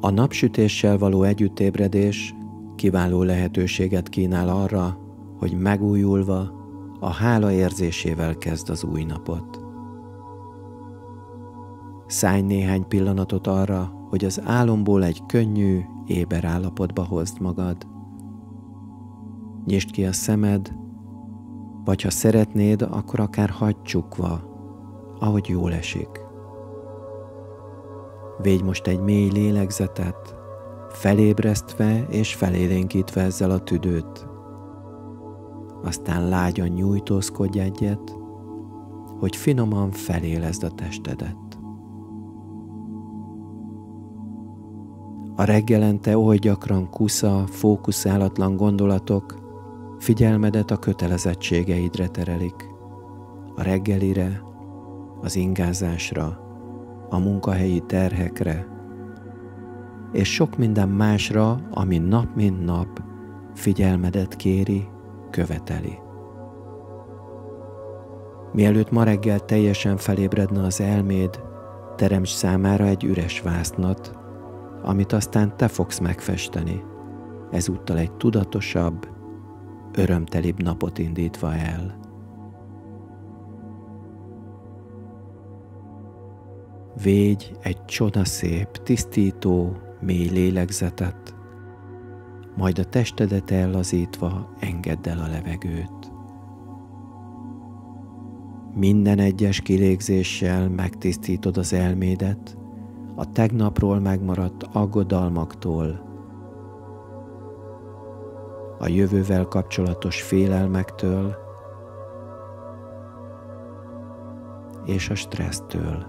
A napsütéssel való együttébredés kiváló lehetőséget kínál arra, hogy megújulva, a hála érzésével kezd az új napot. Szállj néhány pillanatot arra, hogy az álomból egy könnyű, éber állapotba hozd magad. Nyisd ki a szemed, vagy ha szeretnéd, akkor akár hagyd csukva, ahogy jól esik. Védj most egy mély lélegzetet, felébresztve és felélénkítve ezzel a tüdőt. Aztán lágyan nyújtózkodj egyet, hogy finoman felélezd a testedet. A reggelente oly gyakran kusza, fókuszálatlan gondolatok figyelmedet a kötelezettségeidre terelik. A reggelire, az ingázásra, a munkahelyi terhekre, és sok minden másra, ami nap mint nap figyelmedet kéri, követeli. Mielőtt ma reggel teljesen felébredne az elméd, teremts számára egy üres vásznat, amit aztán te fogsz megfesteni, ezúttal egy tudatosabb, örömtelibb napot indítva el. Védj egy csodaszép, tisztító, mély lélegzetet, majd a testedet ellazítva engedd el a levegőt. Minden egyes kilégzéssel megtisztítod az elmédet a tegnapról megmaradt aggodalmaktól, a jövővel kapcsolatos félelmektől és a stressztől.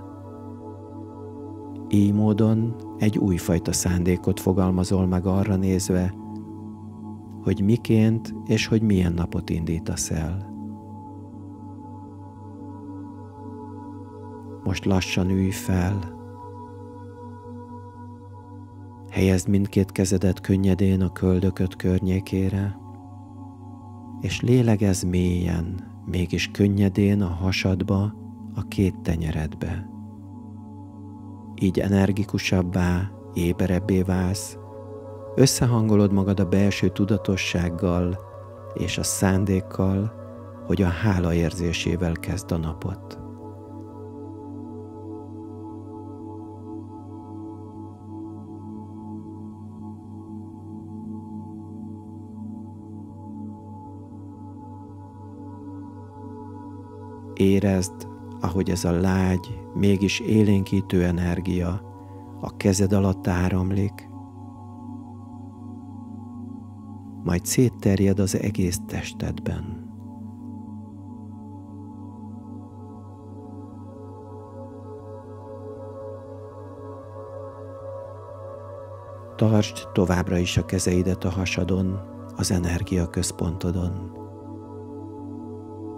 Így módon egy újfajta szándékot fogalmazol meg arra nézve, hogy miként és hogy milyen napot indítasz el. Most lassan ülj fel, helyezd mindkét kezedet könnyedén a köldököd környékére, és lélegezz mélyen, mégis könnyedén a hasadba, a két tenyeredbe. Így energikusabbá, éberebbé válsz, összehangolod magad a belső tudatossággal és a szándékkal, hogy a hála érzésével kezd a napot. Érezd, ahogy ez a lágy, mégis élénkítő energia a kezed alatt áramlik, majd szétterjed az egész testedben. Tartsd továbbra is a kezeidet a hasadon, az energiaközpontodon.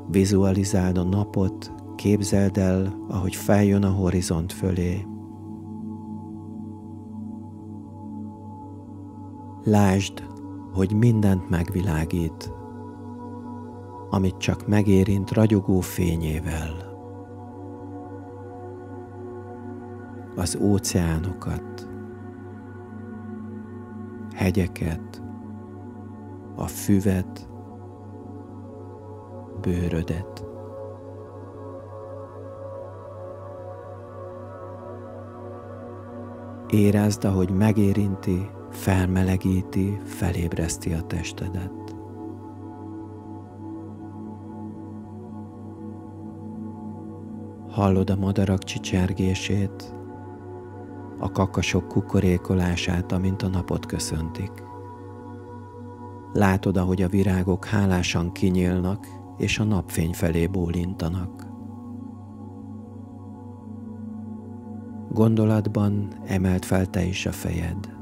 Vizualizáld a napot, képzeld el, ahogy feljön a horizont fölé. Lásd, hogy mindent megvilágít, amit csak megérint ragyogó fényével. Az óceánokat, hegyeket, a füvet, bőrödet. Érezd, ahogy megérinti, felmelegíti, felébreszti a testedet. Hallod a madarak csicsergését, a kakasok kukorékolását, amint a napot köszöntik. Látod, ahogy a virágok hálásan kinyílnak, és a napfény felé bólintanak. Gondolatban emeld fel te is a fejed.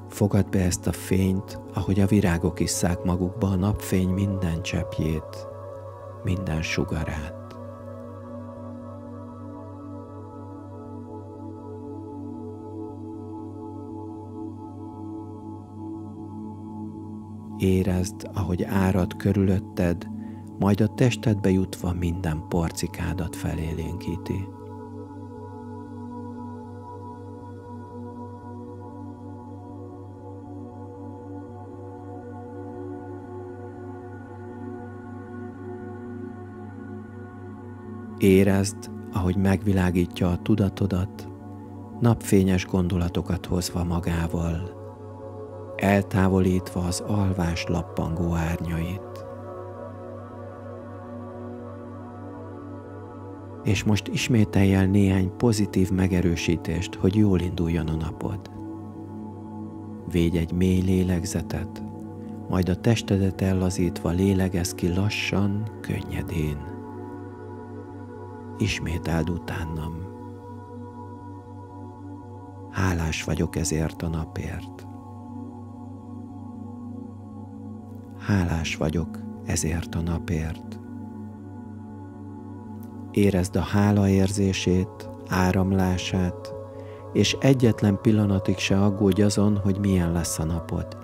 Fogadd be ezt a fényt, ahogy a virágok isszák magukba a napfény minden cseppjét, minden sugarát. Érezd, ahogy árad körülötted, majd a testedbe jutva minden porcikádat felélénkíti. Érezd, ahogy megvilágítja a tudatodat, napfényes gondolatokat hozva magával, eltávolítva az alvás lappangó árnyait. És most ismételj el néhány pozitív megerősítést, hogy jól induljon a napod. Védj egy mély lélegzetet, majd a testedet ellazítva lélegezz ki lassan, könnyedén. Ismételd utánam. Hálás vagyok ezért a napért. Hálás vagyok ezért a napért. Érezd a hála érzését, áramlását, és egyetlen pillanatig se aggódj azon, hogy milyen lesz a napod.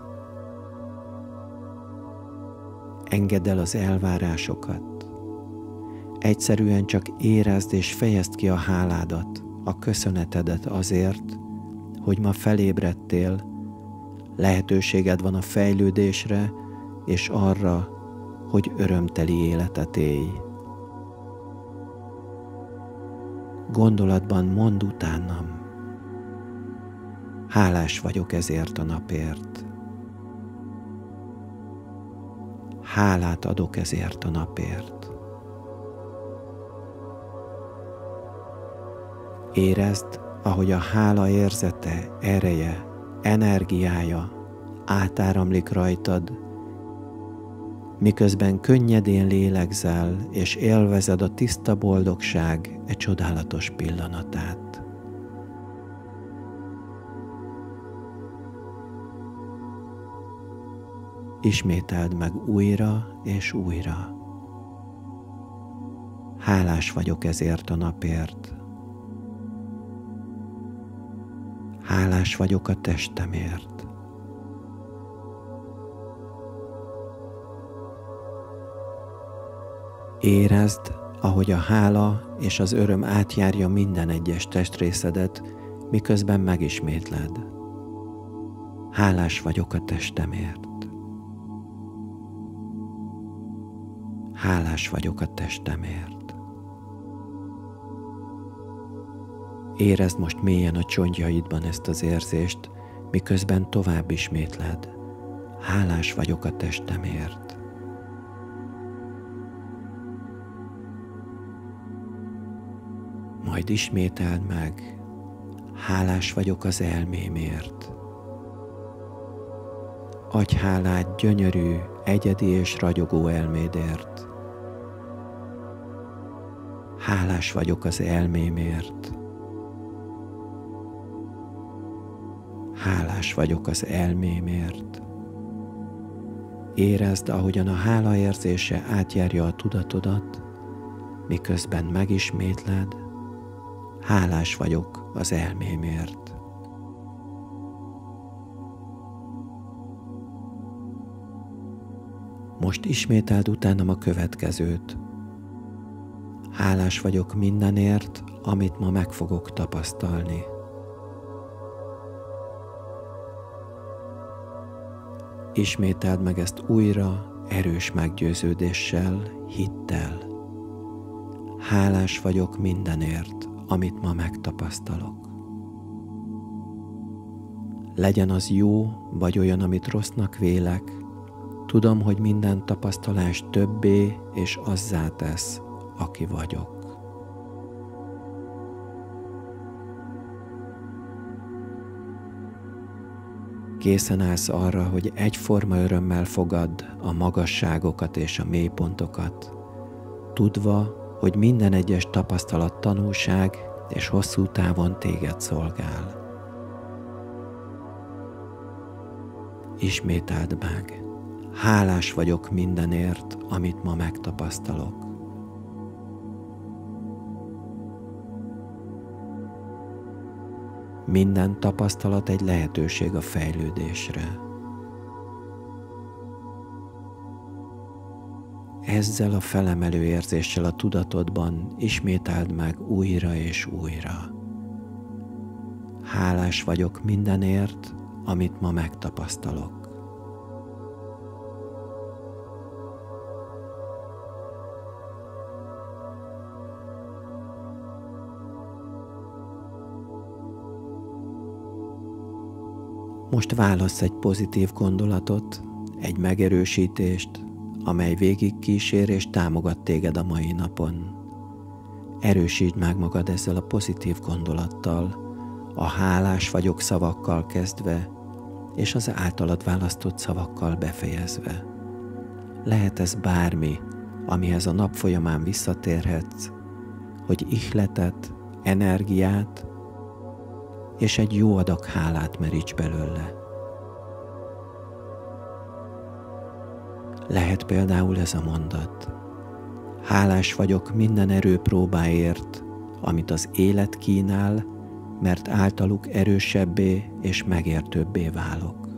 Engedd el az elvárásokat. Egyszerűen csak érezd és fejezd ki a háládat, a köszönetedet azért, hogy ma felébredtél, lehetőséged van a fejlődésre és arra, hogy örömteli életet élj. Gondolatban mondd utánam. Hálás vagyok ezért a napért. Hálát adok ezért a napért. Érezd, ahogy a hála érzete, ereje, energiája átáramlik rajtad, miközben könnyedén lélegzel és élvezed a tiszta boldogság csodálatos pillanatát. Ismételd meg újra és újra. Hálás vagyok ezért a napért. Hálás vagyok a testemért. Érezd, ahogy a hála és az öröm átjárja minden egyes testrészedet, miközben megismétled. Hálás vagyok a testemért. Hálás vagyok a testemért. Érezd most mélyen a csontjaidban ezt az érzést, miközben tovább ismétled. Hálás vagyok a testemért. Majd ismételd meg. Hálás vagyok az elmémért. Adj hálát gyönyörű, egyedi és ragyogó elmédért. Hálás vagyok az elmémért. Hálás vagyok az elmémért. Érezd, ahogyan a hála érzése átjárja a tudatodat, miközben megismétled, hálás vagyok az elmémért. Most ismételd utánam a következőt. Hálás vagyok mindenért, amit ma meg fogok tapasztalni. Ismételd meg ezt újra, erős meggyőződéssel, hittel. Hálás vagyok mindenért, amit ma megtapasztalok. Legyen az jó, vagy olyan, amit rossznak vélek, tudom, hogy minden tapasztalás többé és azzá tesz, aki vagyok. Készen állsz arra, hogy egyforma örömmel fogadd a magasságokat és a mélypontokat, tudva, hogy minden egyes tapasztalat tanulság és hosszú távon téged szolgál. Ismételd meg. Hálás vagyok mindenért, amit ma megtapasztalok. Minden tapasztalat egy lehetőség a fejlődésre. Ezzel a felemelő érzéssel a tudatodban ismételd meg újra és újra. Hálás vagyok mindenért, amit ma megtapasztalok. Most válassz egy pozitív gondolatot, egy megerősítést, amely végig kísér és támogat téged a mai napon. Erősítsd meg magad ezzel a pozitív gondolattal, a hálás vagyok szavakkal kezdve, és az általad választott szavakkal befejezve. Lehet ez bármi, amihez a nap folyamán visszatérhetsz, hogy ihletet, energiát és egy jó adag hálát meríts belőle. Lehet például ez a mondat: hálás vagyok minden erőpróbáért, amit az élet kínál, mert általuk erősebbé és megértőbbé válok.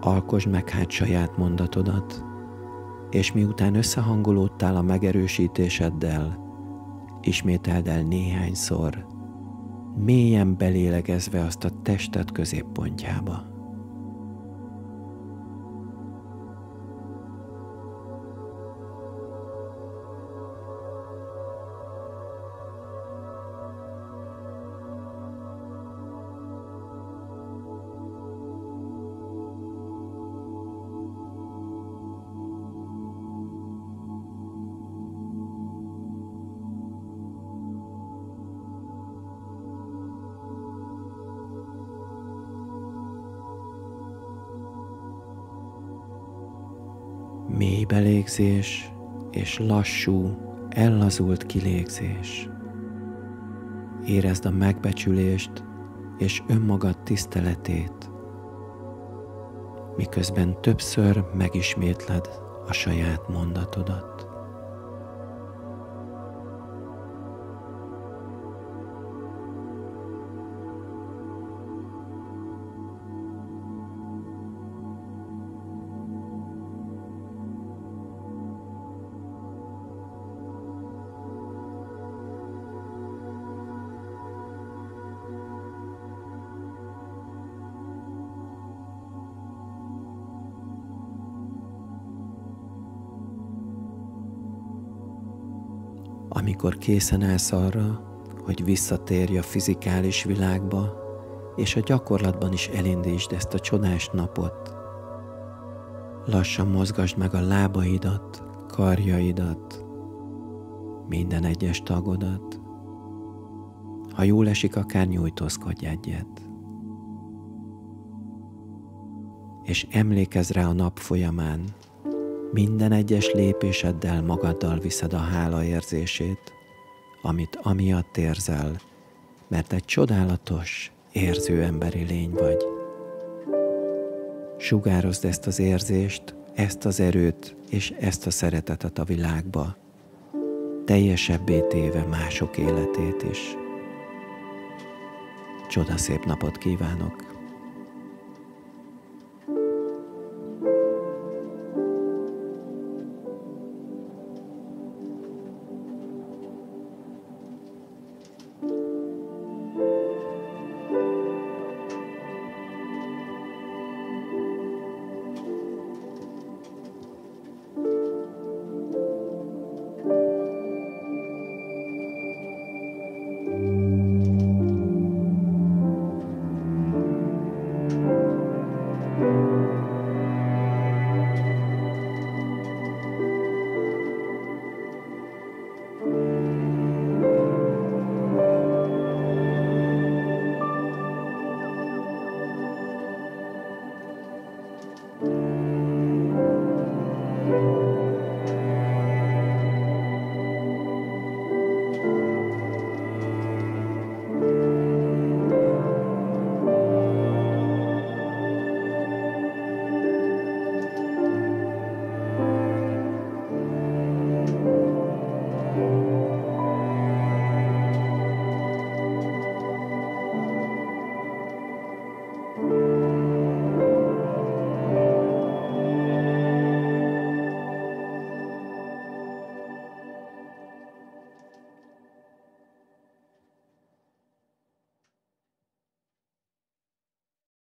Alkosd meg hát saját mondatodat, és miután összehangolódtál a megerősítéseddel, ismételd el néhányszor, mélyen belélegezve azt a tested középpontjába. Mély belégzés és lassú, ellazult kilégzés. Érezd a megbecsülést és önmagad tiszteletét, miközben többször megismétled a saját mondatodat. Amikor készen állsz arra, hogy visszatérj a fizikális világba, és a gyakorlatban is elindítsd ezt a csodás napot, lassan mozgasd meg a lábaidat, karjaidat, minden egyes tagodat. Ha jól esik, akár nyújtózkodj egyet. És emlékezz rá a nap folyamán, minden egyes lépéseddel magaddal viszed a hála érzését, amit amiatt érzel, mert egy csodálatos, érző emberi lény vagy. Sugározd ezt az érzést, ezt az erőt és ezt a szeretetet a világba, teljesebbé téve mások életét is. Csodaszép napot kívánok!